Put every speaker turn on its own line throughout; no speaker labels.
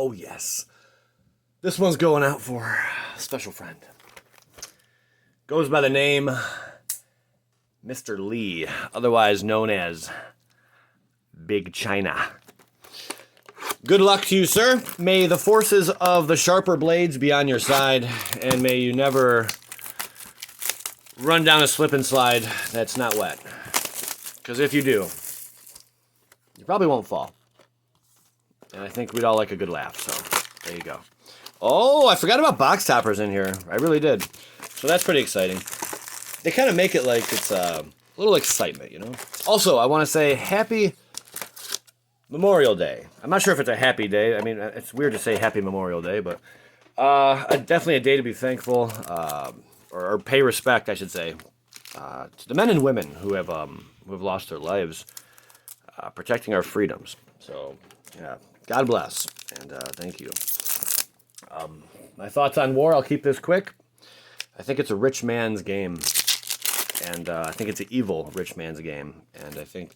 Oh, yes. This one's going out for a special friend. Goes by the name Mr. Lee, otherwise known as Big China. Good luck to you, sir. May the forces of the sharper blades be on your side, and may you never run down a slip and slide that's not wet. Because if you do, you probably won't fall. And I think we'd all like a good laugh, so there you go. Oh, I forgot about box toppers in here. I really did. So that's pretty exciting. They kind of make it like it's a little excitement, you know? Also, I want to say happy Memorial Day. I'm not sure if it's a happy day. I mean, it's weird to say happy Memorial Day, but definitely a day to be thankful, or pay respect, I should say, to the men and women who have lost their lives protecting our freedoms. So, yeah, God bless, and thank you. My thoughts on war, I'll keep this quick. I think it's a rich man's game, and I think it's an evil rich man's game, and I think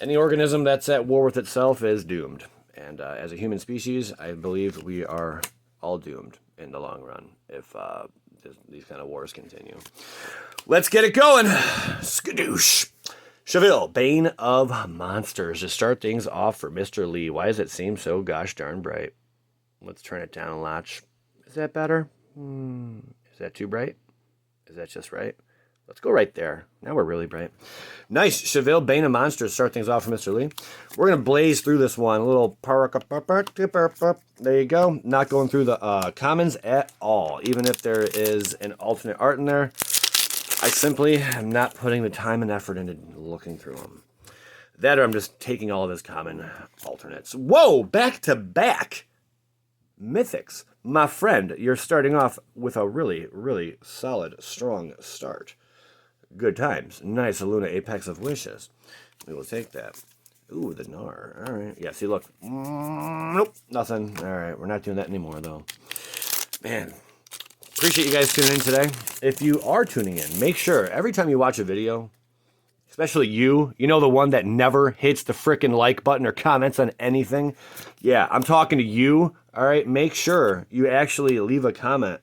any organism that's at war with itself is doomed. And as a human species, I believe we are all doomed in the long run if these kind of wars continue. Let's get it going. Skadoosh. Cheville, Bane of Monsters. To start things off for Mr. Lee. Why does it seem so gosh darn bright? Let's turn it down a notch. Is that better? Is that too bright? Is that just right? Let's go right there. Now we're really bright. Nice. Cheville, Bane of Monsters. Start things off for Mr. Lee. We're going to blaze through this one. A little... There you go. Not going through the commons at all. Even if there is an alternate art in there, I simply am not putting the time and effort into looking through them. That or I'm just taking all of his common alternates. Whoa! Back to back! Mythics. My friend, you're starting off with a really, really solid, strong start. Good times. Nice Luna Apex of Wishes. We will take that. Ooh, the Gnar. All right. Yeah, see, look. Nope, nothing. All right, we're not doing that anymore, though. Man, appreciate you guys tuning in today. If you are tuning in, make sure every time you watch a video, especially you know the one that never hits the frickin' like button or comments on anything. Yeah, I'm talking to you. All right, make sure you actually leave a comment,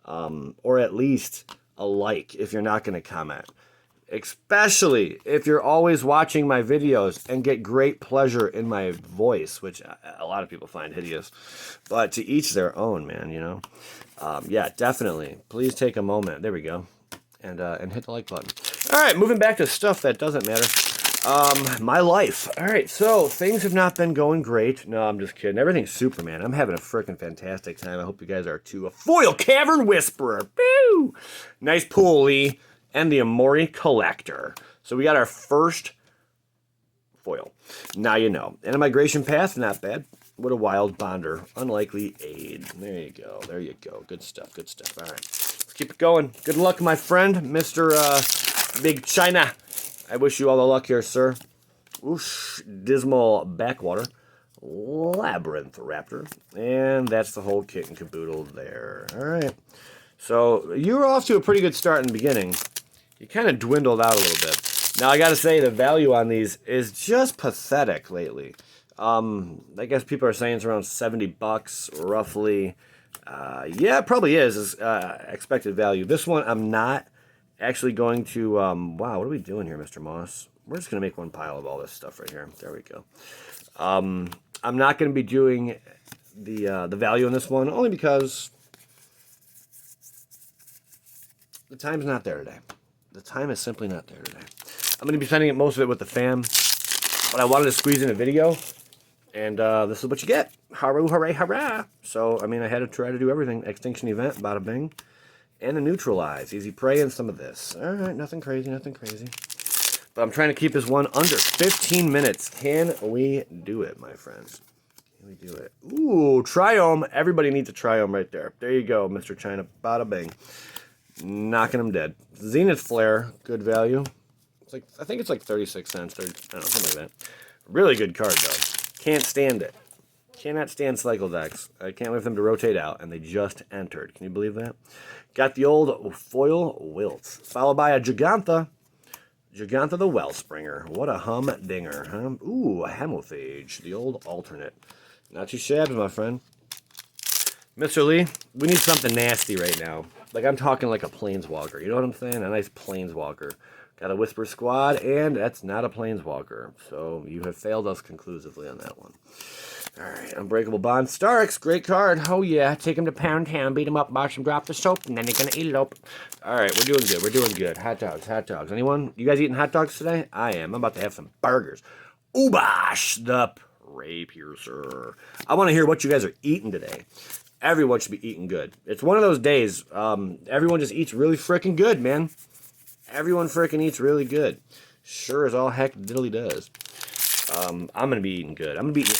or at least a like if you're not going to comment. Especially if you're always watching my videos and get great pleasure in my voice, which a lot of people find hideous. But to each their own, man, you know. Yeah, definitely. Please take a moment. There we go. And hit the like button. All right, moving back to stuff that doesn't matter. My life. All right, so things have not been going great. No, I'm just kidding. Everything's super, man. I'm having a freaking fantastic time. I hope you guys are too. A foil cavern whisperer. Boo! Nice pool, Lee. And the Amori collector. So we got our first foil. Now you know. And a migration path, not bad. What a wild bonder. Unlikely aid. There you go. There you go. Good stuff. Good stuff. All right. Let's keep it going. Good luck, my friend, Mr. Big China. I wish you all the luck here, sir. Whoosh, Dismal Backwater, Labyrinth Raptor, and that's the whole kit and caboodle there. All right. So you were off to a pretty good start in the beginning. You kind of dwindled out a little bit. Now, I got to say, the value on these is just pathetic lately. I guess people are saying it's around $70, roughly. Yeah, it probably is expected value. This one, I'm not actually going to, wow, what are we doing here, Mr. Moss? We're just going to make one pile of all this stuff right here. There we go. I'm not going to be doing the value on this one, only because the time's not there today. The time is simply not there today. I'm going to be spending it most of it with the fam, but I wanted to squeeze in a video, and this is what you get. Haru, hooray, hurrah! So, I mean, I had to try to do everything. Extinction event, bada bing. And a neutralize. Easy prey and some of this. All right, nothing crazy, nothing crazy. But I'm trying to keep this one under 15 minutes. Can we do it, my friends? Can we do it? Ooh, Triome. Everybody needs a Triome right there. There you go, Mr. China. Bada bing. Knocking them dead. Zenith Flare. Good value. It's like, I think it's like 36 cents. 30, I don't know, something like that. Really good card, though. Can't stand it. Cannot stand cycle decks. I can't wait for them to rotate out, and they just entered. Can you believe that? Got the old foil Wilt, followed by a Gigantha. Gigantha the Wellspringer. What a humdinger, huh? Ooh, a Hemophage, the old alternate. Not too shabby, my friend. Mr. Lee, we need something nasty right now. Like, I'm talking like a planeswalker. You know what I'm saying? A nice planeswalker. Got a Whisper Squad, and that's not a planeswalker. So you have failed us conclusively on that one. All right, Unbreakable Bond. Starks, great card. Oh, yeah. Take him to Pound Town, beat him up, watch him drop the soap, and then they're going to elope. All right, we're doing good. We're doing good. Hot dogs, hot dogs. Anyone? You guys eating hot dogs today? I am. I'm about to have some burgers. Oobash, the Prey Piercer. I want to hear what you guys are eating today. Everyone should be eating good. It's one of those days. Everyone just eats really freaking good, man. Everyone freaking eats really good. Sure as all heck diddly does. I'm going to be eating good. I'm going to be eating...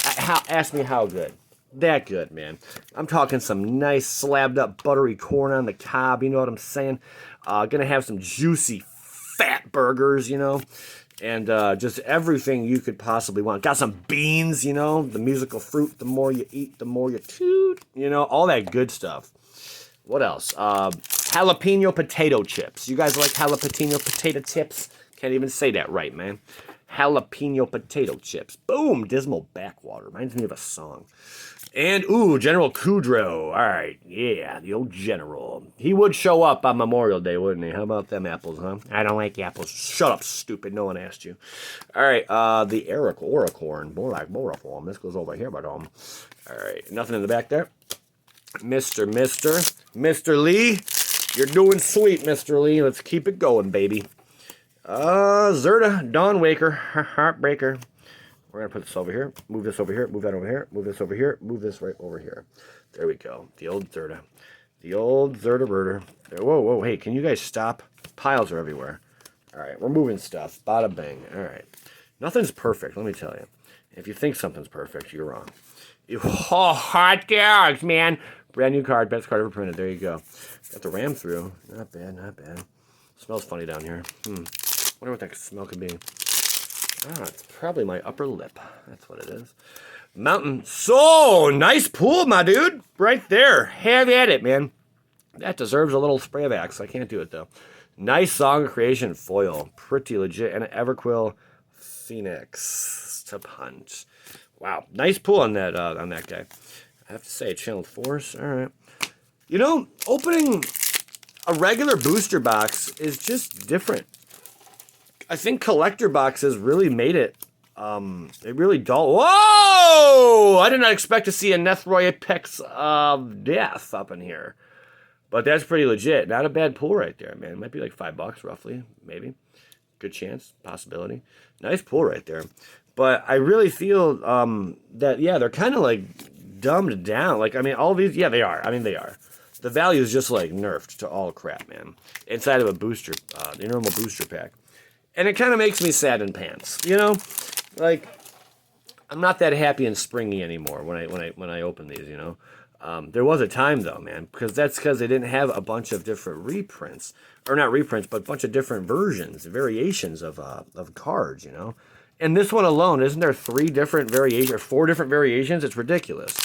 Ask me how good. That good, man. I'm talking some nice slabbed up buttery corn on the cob. You know what I'm saying? Going to have some juicy fat burgers, you know. And just everything you could possibly want. Got some beans, you know. The musical fruit. The more you eat, the more you toot. You know, all that good stuff. What else? Jalapeno potato chips. You guys like jalapeno potato chips? Can't even say that right, man. Jalapeno potato chips. Boom! Dismal Backwater. Reminds me of a song. And, ooh, General Kudrow. All right, yeah, the old General. He would show up on Memorial Day, wouldn't he? How about them apples, huh? I don't like apples. Shut up, stupid. No one asked you. All right, the Oricorn. More like Boroform. This goes over here, but All right, nothing in the back there. Mr. Lee. You're doing sweet, Mr. Lee. Let's keep it going, baby. Zerta, Dawnwaker, Heartbreaker. We're going to put this over here, move this over here, move that over here, move this over here, move this right over here. There we go. The old Zerta. The old Zerta birder. Whoa, whoa, hey, can you guys stop? Piles are everywhere. All right, we're moving stuff. Bada bang. All right. Nothing's perfect, let me tell you. If you think something's perfect, you're wrong. Oh, hot dogs, man. Brand new card, best card ever printed. There you go. Got the ram through. Not bad, not bad. Smells funny down here. Wonder what that smell could be. Ah, it's probably my upper lip. That's what it is. Mountain. So, nice pool, my dude. Right there. Have at it, man. That deserves a little spray of Axe. I can't do it, though. Nice Song of Creation foil. Pretty legit. And an Everquill Phoenix to punch. Wow. Nice pull on that guy. I have to say, Channel Force. All right. You know, opening a regular booster box is just different. I think collector boxes really made it. They really dull. Whoa! I did not expect to see a Nethroy Apex of Death up in here. But that's pretty legit. Not a bad pull right there, man. It might be like $5 roughly, maybe. Good chance, possibility. Nice pull right there. But I really feel that, yeah, they're kind of like dumbed down. Like, I mean, all these, yeah, they are. I mean, they are. The value is just like nerfed to all crap, man. Inside of a booster, the normal booster pack. And it kind of makes me sad in pants, you know? Like, I'm not that happy and springy anymore when I open these, you know? There was a time, though, man, because that's because they didn't have a bunch of different reprints. Or not reprints, but a bunch of different versions, variations of cards, you know? And this one alone, isn't there 3 different variations, or 4 different variations? It's ridiculous.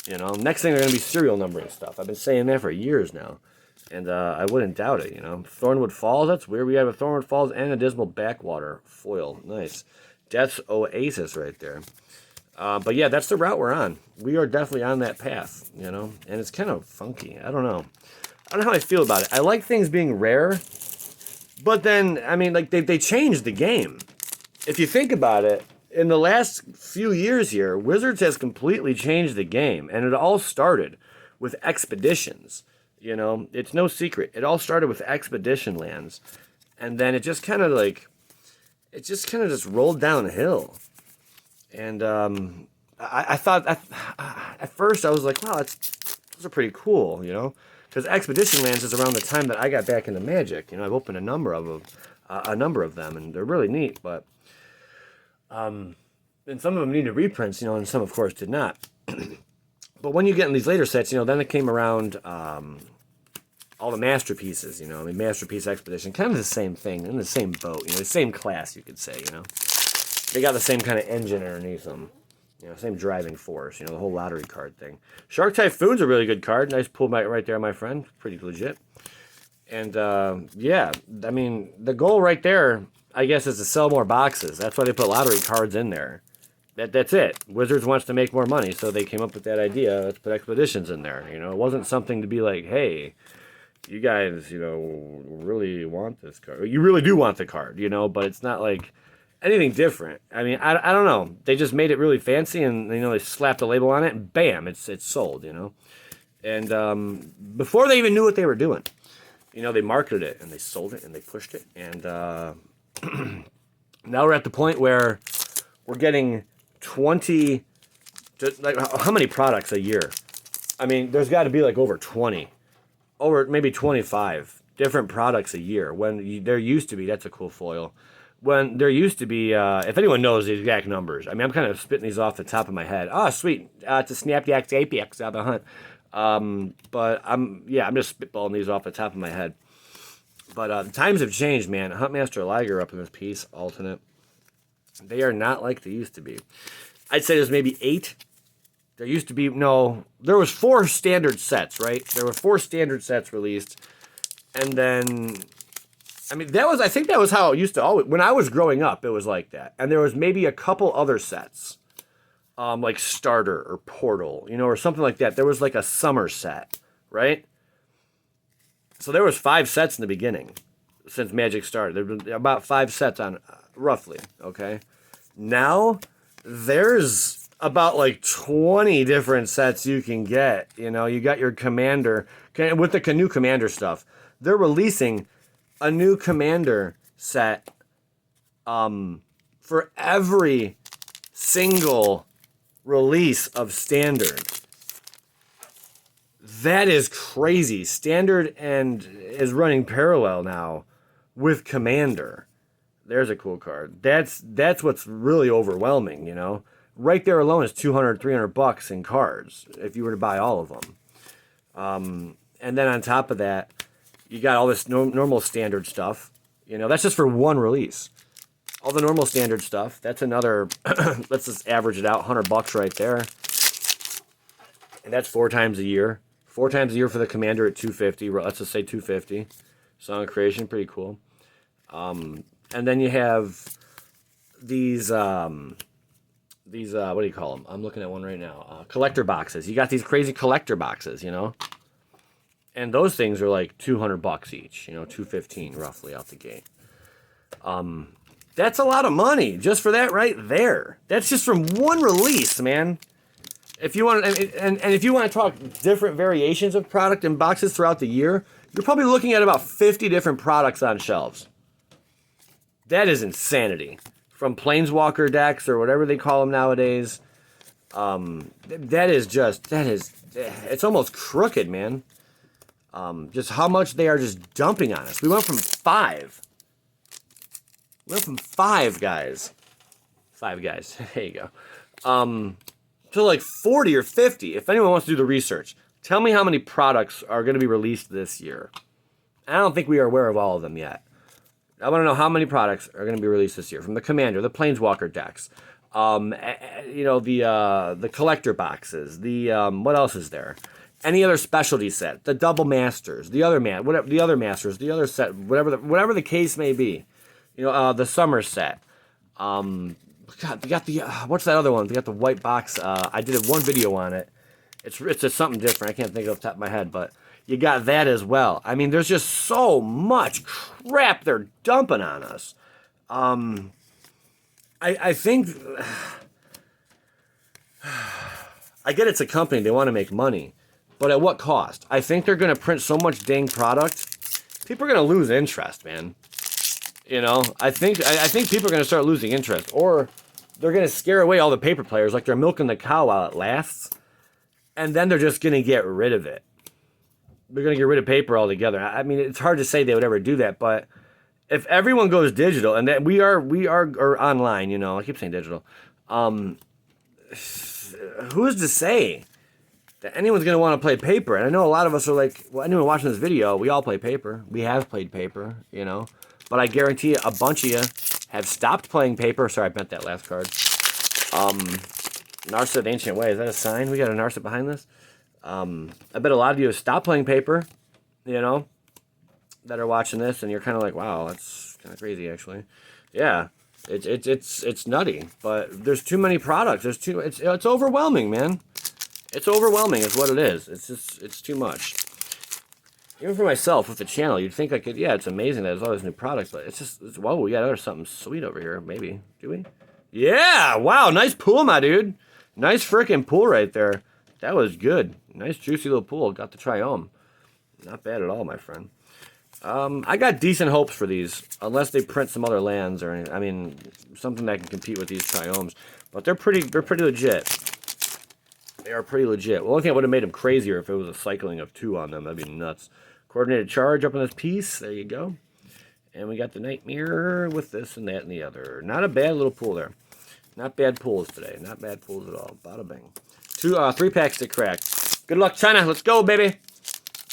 You know? Next thing, they're going to be serial numbering stuff. I've been saying that for years now. And I wouldn't doubt it, you know. Thornwood Falls, that's weird. We have a Thornwood Falls and a Dismal Backwater foil. Nice. Death's Oasis right there. But yeah, that's the route we're on. We are definitely on that path, you know. And it's kind of funky. I don't know. I don't know how I feel about it. I like things being rare. But then, I mean, like, they changed the game. If you think about it, in the last few years here, Wizards has completely changed the game. And it all started with expeditions. You know, it's no secret. It all started with expedition lands. And then it just kind of like, it just kind of just rolled downhill. And I thought, at first I was like, wow, those are pretty cool, you know. Because expedition lands is around the time that I got back into Magic. You know, I've opened a number of them, and they're really neat. But, and some of them needed reprints, you know, and some, of course, did not. But when you get in these later sets, you know, then it came around all the masterpieces, you know. I mean, Masterpiece Expedition, kind of the same thing, in the same boat, you know, the same class, you could say, you know. They got the same kind of engine underneath them, you know, same driving force, you know, the whole lottery card thing. Shark Typhoon's a really good card. Nice pull right there, my friend. Pretty legit. And, yeah, I mean, the goal right there, I guess, is to sell more boxes. That's why they put lottery cards in there. That's it. Wizards wants to make more money, so they came up with that idea. Let's put expeditions in there. You know, it wasn't something to be like, hey, you guys, you know, really want this card. You really do want the card, you know, but it's not like anything different. I mean, I don't know. They just made it really fancy, and you know, they slapped a label on it, and bam, it's sold. You know, and before they even knew what they were doing, you know, they marketed it and they sold it and they pushed it, and now we're at the point where we're getting 20. Like, how many products a year? I mean, there's got to be like over 20, over maybe 25 different products a year. When there used to be, that's a cool foil. When there used to be, if anyone knows the exact numbers, I mean, I'm kind of spitting these off the top of my head. Oh, sweet. It's a Snapjack's Apex out of the hunt. But I'm just spitballing these off the top of my head. But the times have changed, man. Huntmaster Liger up in this piece, alternate. They are not like they used to be. I'd say there's maybe 8. There used to be, no, there was 4 standard sets, right? There were 4 standard sets released. And then, I mean, I think that was how it used to always, when I was growing up, it was like that. And there was maybe a couple other sets, like Starter or Portal, you know, or something like that. There was like a summer set, right? So there was 5 sets in the beginning since Magic started. There were about 5 sets on, roughly, okay? Now, there's about like 20 different sets you can get. You know, you got your Commander, with the new Commander stuff. They're releasing a new Commander set for every single release of Standard. That is crazy. Standard and is running parallel now with Commander. There's a cool card. That's what's really overwhelming, you know. Right there alone is $200-$300 in cards if you were to buy all of them. And then on top of that, you got all this normal Standard stuff. You know, that's just for one release. All the normal Standard stuff. That's another. Let's just average it out, $100 right there. And that's 4 times a year. 4 times a year for the Commander at $250. Let's just say $250. Song of Creation, pretty cool. And then you have these what do you call them? I'm looking at one right now. Collector boxes. You got these crazy collector boxes, you know? And those things are like $200 each, you know, $215 roughly out the gate. That's a lot of money just for that right there. That's just from one release, man. If you want, and if you want to talk different variations of product in boxes throughout the year, you're probably looking at about 50 different products on shelves. That is insanity. From Planeswalker decks or whatever they call them nowadays. It's almost crooked, man. Just how much they are just dumping on us. We went from 5. Guys. 5 guys. There you go. To like 40 or 50. If anyone wants to do the research, tell me how many products are going to be released this year. I don't think we are aware of all of them yet. I want to know how many products are going to be released this year from the Commander, the Planeswalker decks, you know, the collector boxes, the what else is there? Any other specialty set, the double masters, the other masters, the other set, whatever the case may be. You know, the summer set. God, they got the what's that other one? They got the white box. I did one video on it. It's just something different. I can't think of off the top of my head, but you got that as well. I mean, there's just so much crap they're dumping on us. I think I get it's a company, they want to make money, but at what cost? I think they're going to print so much dang product, people are going to lose interest, man. You know, I think people are going to start losing interest, or they're going to scare away all the paper players like they're milking the cow while it lasts, and then they're just going to get rid of it. They're going to get rid of paper altogether. I mean, it's hard to say they would ever do that, but if everyone goes digital, and that we are or online, you know, I keep saying digital, who's to say that anyone's going to want to play paper? And I know a lot of us are like, well, anyone watching this video, we all play paper. We have played paper, you know, but I guarantee you a bunch of you have stopped playing paper. Sorry, I bent that last card. Narset Ancient Way. Is that a sign? We got a Narset behind this? I bet a lot of you have stopped playing paper, you know, that are watching this, and you're kind of like, wow, that's kind of crazy, actually. Yeah. It's nutty, but there's too many products. It's overwhelming, man. It's overwhelming is what it is. It's too much. Even for myself with the channel, you'd think I could, yeah, it's amazing that there's all these new products, but whoa, we got something sweet over here, maybe. Do we? Yeah, wow, nice pool, my dude. Nice freaking pool right there. That was good. Nice juicy little pool. Got the Triome. Not bad at all, my friend. I got decent hopes for these, unless they print some other lands or anything. I mean, something that can compete with these Triomes. But they're pretty legit. They are pretty legit. Well, only thing that would have made them crazier if it was a cycling of 2 on them. That'd be nuts. Coordinated charge up on this piece. There you go. And we got the Night Mirror with this and that and the other. Not a bad little pool there. Not bad pulls today. Not bad pulls at all. Bada bing. 3 packs to crack. Good luck, China. Let's go, baby.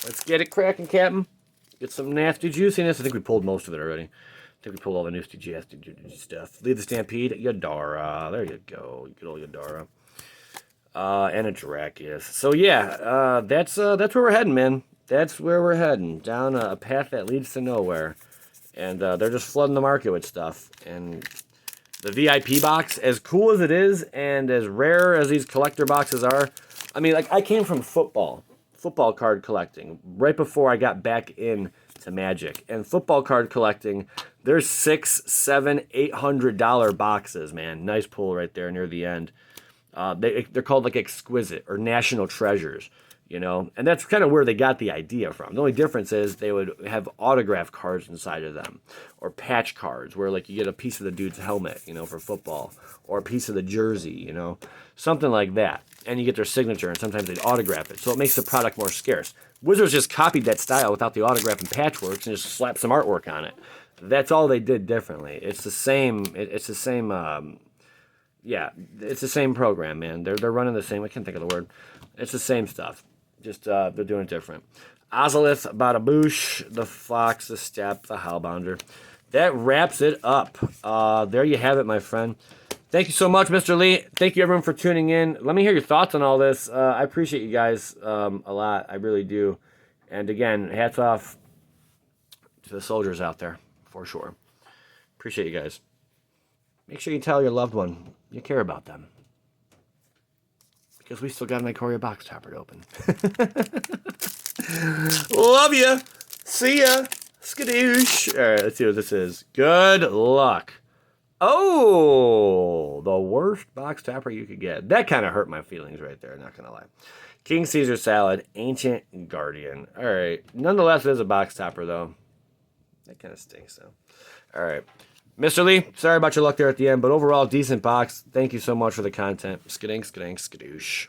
Let's get it cracking, Captain. Get some nasty juiciness. I think we pulled most of it already. I think we pulled all the nasty stuff. Lead the Stampede. Yadara. There you go. Good old Yadara. And a Drakius. So yeah, that's where we're heading, man. That's where we're heading. Down a path that leads to nowhere. And they're just flooding the market with stuff. And the VIP box, as cool as it is, and as rare as these collector boxes are, I mean, like, I came from football card collecting, right before I got back into Magic. And football card collecting, there's $600, $700, $800 boxes, man. Nice pull right there near the end. They're called like exquisite or national treasures, you know, and that's kind of where they got the idea from. The only difference is they would have autograph cards inside of them, or patch cards where like you get a piece of the dude's helmet, you know, for football, or a piece of the jersey, you know, something like that. And you get their signature, and sometimes they'd autograph it, so it makes the product more scarce. Wizards just copied that style without the autograph and patchworks and just slapped some artwork on it. That's all they did differently. It's the same. It's the same. Yeah, it's the same program, man. They're running the same. I can't think of the word. It's the same stuff. Just they're doing it different. Ozolith, Badaboosh, the Fox, the Step, the Hellbounder. That wraps it up. There you have it, my friend. Thank you so much, Mr. Lee. Thank you, everyone, for tuning in. Let me hear your thoughts on all this. I appreciate you guys a lot. I really do. And again, hats off to the soldiers out there, for sure. Appreciate you guys. Make sure you tell your loved one you care about them. Because we still got an Ikoria box topper to open. Love ya. See ya. Skadoosh. All right, let's see what this is. Good luck. Oh, the worst box topper you could get. That kind of hurt my feelings right there, not going to lie. King Caesar Salad, Ancient Guardian. All right. Nonetheless, it is a box topper, though. That kind of stinks, though. All right. Mr. Lee, sorry about your luck there at the end, but overall, decent box. Thank you so much for the content. Skadink, skadink, skadoosh.